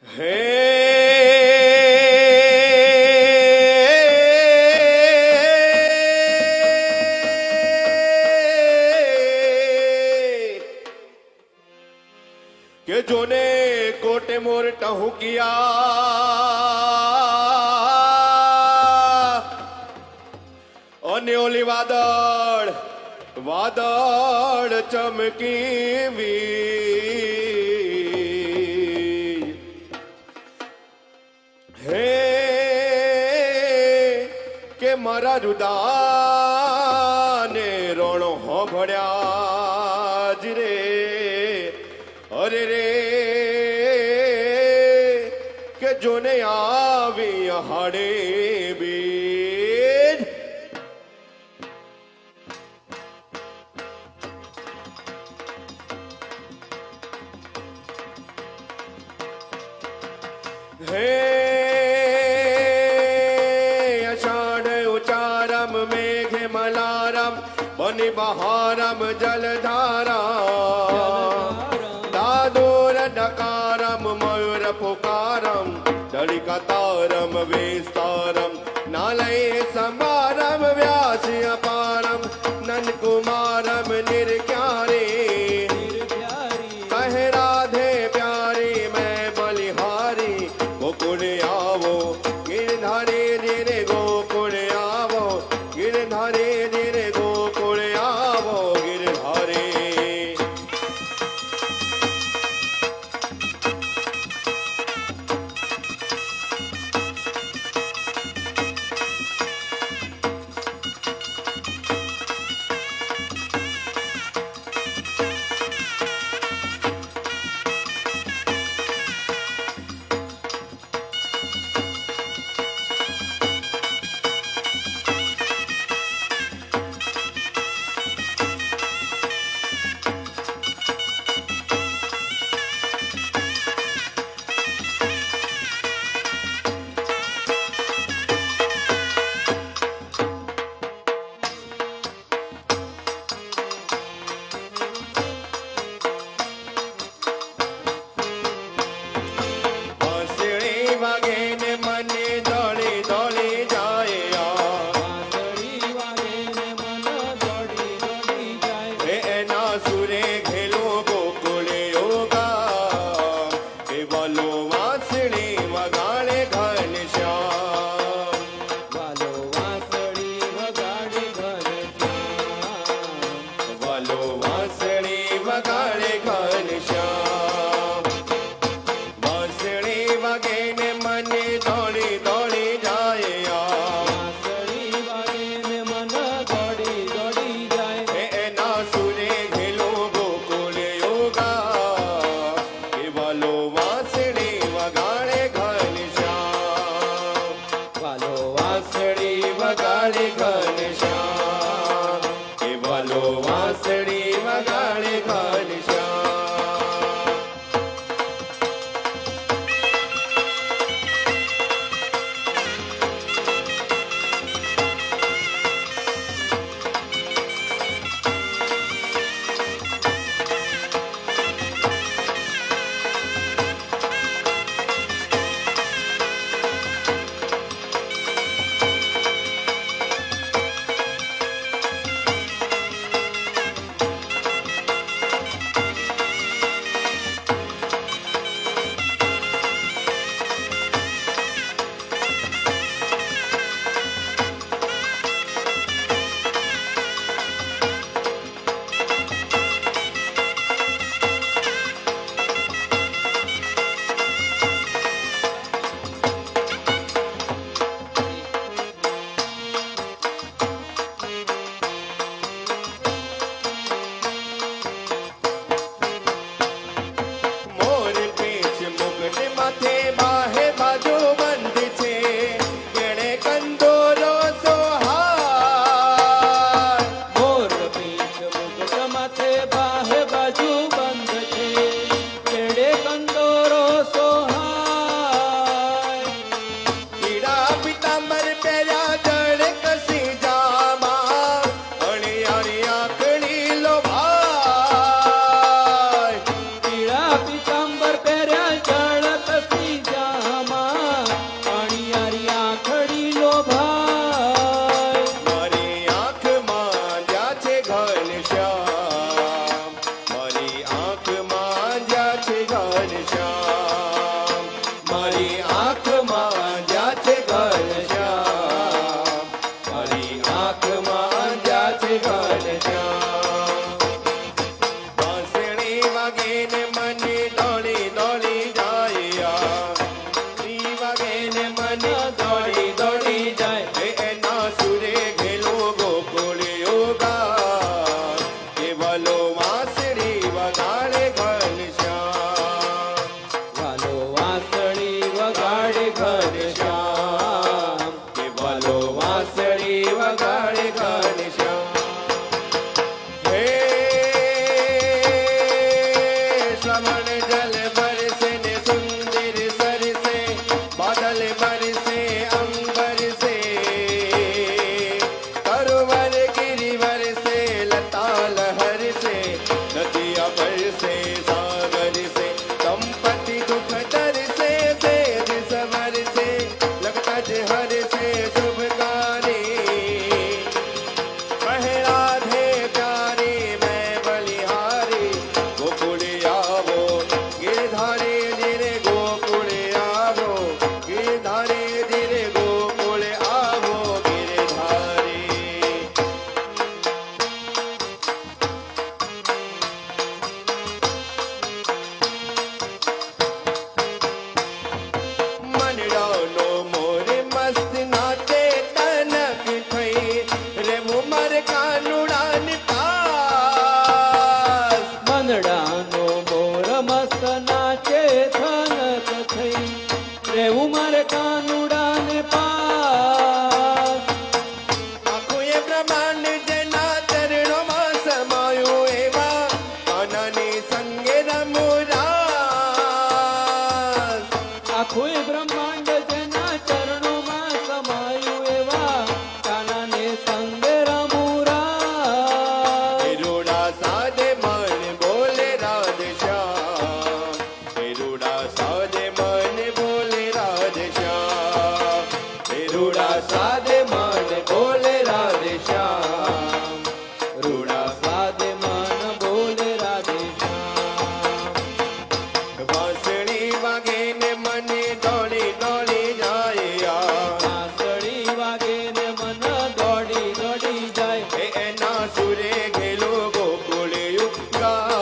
કે જોને કોટે મોર ટહુકિયા અને ઓલી વાદળ વાદળ ચમકી હે કે મારા જુદાને રોણો હોભળ્યા જ રે અરે રે કે જોને આવી હાડે બીજ હે અષાઢ ઉચારમ મેઘે મલારમ બની બહારમ જલધારા દાદોર ડકારમ મયુર પુકારમ દળિકતારમ વિસ્તારમ નાલય સમારમ વ્યાસી અપારમ નંદકુમારમ નિર્ક્યારે કહે રાધે પ્યારી મેં બલિહારી ગોકુળ આવો ગિરધારે ધીરે ગોકુળ આવો ગિરધારે ધીરે ગોકુળ આવો ગિરધારે ઘનશ્યામ મારી આંખમાં જ્યાં છે ઘનશ્યામ મારી આંખમાં જ્યાં છે ઘનશ્યામ વાંસળી વાગે ને મને દોડી દોડી જાય શ્રી વાગે ને મને દોડી દોડી જાય એના સુરે ઘેલો ગોકુળ યોગા કેવલો વાંસળી વગાડે ઘનશ્યામ વાલો વાંસળી વગાડે ઘનશ્યામ કેવલો વાંસળી વગાડે ઘનશ્યામ હે શ્રવણ જલ બરસે ને સુંદર સરસે બાદલ બરસે અંબર સે તરુવર गिरिवर से लता लहर से नदिया बरसे सागर से संपत्ति दुख दर से सेज सवर से लगता ज हर से शुभकारी कहे राधे प्यारी मैं बलिहारी गोकुल आवो गिरधारी धीरे गोकुल आवो गिरधारी धीरे गोकुल आवो गिरधारी मनडानो मोर मस्त नाचे तनक थई रे उमर कानुડાન પાસ મંદડાનો મોર મસ્ત નાચે થનક થઈ રે ઉમર કાનુડાને પાસ આખું એ બ્રહ્માંડ જેના ચરણોમાં સમાયું એવા કાનાની સંગે રમુરાસ આખું બ્રહ્માંડ જેના ચરણોમાં સમાયું એવા કાનાને સંગે રમુરા હિરુડા સાદે મન બોલે રાધશ્યામ હિરુડા સાદે મન બોલે રાધશ્યામ હિરુડા સાદે મન બોલે રાધશ્યામ રૂડા સાદે મન બોલે રાધેશ્યામ વાંસળી વાગે ને મને દોડી દોડી જાય વાંસળી વાગે ને મન દોડી દોડી જાય એના સુરે ઘેલો ગોકુળ યુગા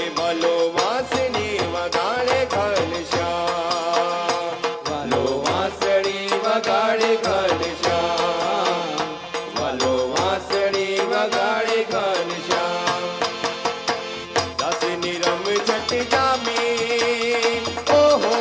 એ ભલો વાંસળી વગાડે ઘનશ્યામ વાલો વાંસળી વગાડે ઘનશ્યામ ભલો વાંસળી વગાડે ઘનશ્યામ દાસની રમ છટ જામી ઓ હો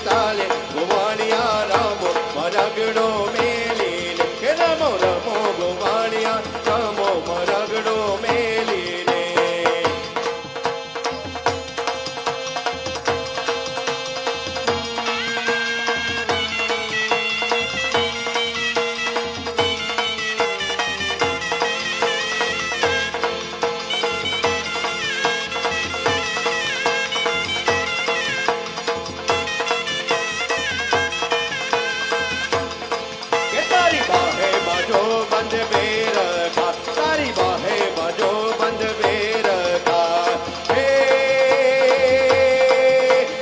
ચાલે ગુવાણિયા રામો મરગડો મેલીને કે રમો રમો ગુવાણિયા રામો મરગડો મેલીને કે તારી બાહે બાજો બંધ બેરખા તારી બાહે બાજો બંધ બેરખા હે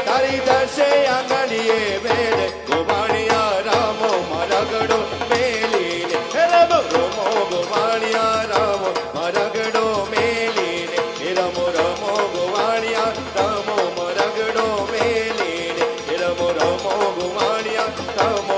તારી દર્શે આંગણીએ બેડ ગુવાણિયા રામો મરગડો મેલીને રમો રમો ગુવાણિયા રામો મરગડો મેલીને રમો રમો ગુવાણિયા રામો મરગડો મેલીને રમો રમો ગુવાણિયા રામો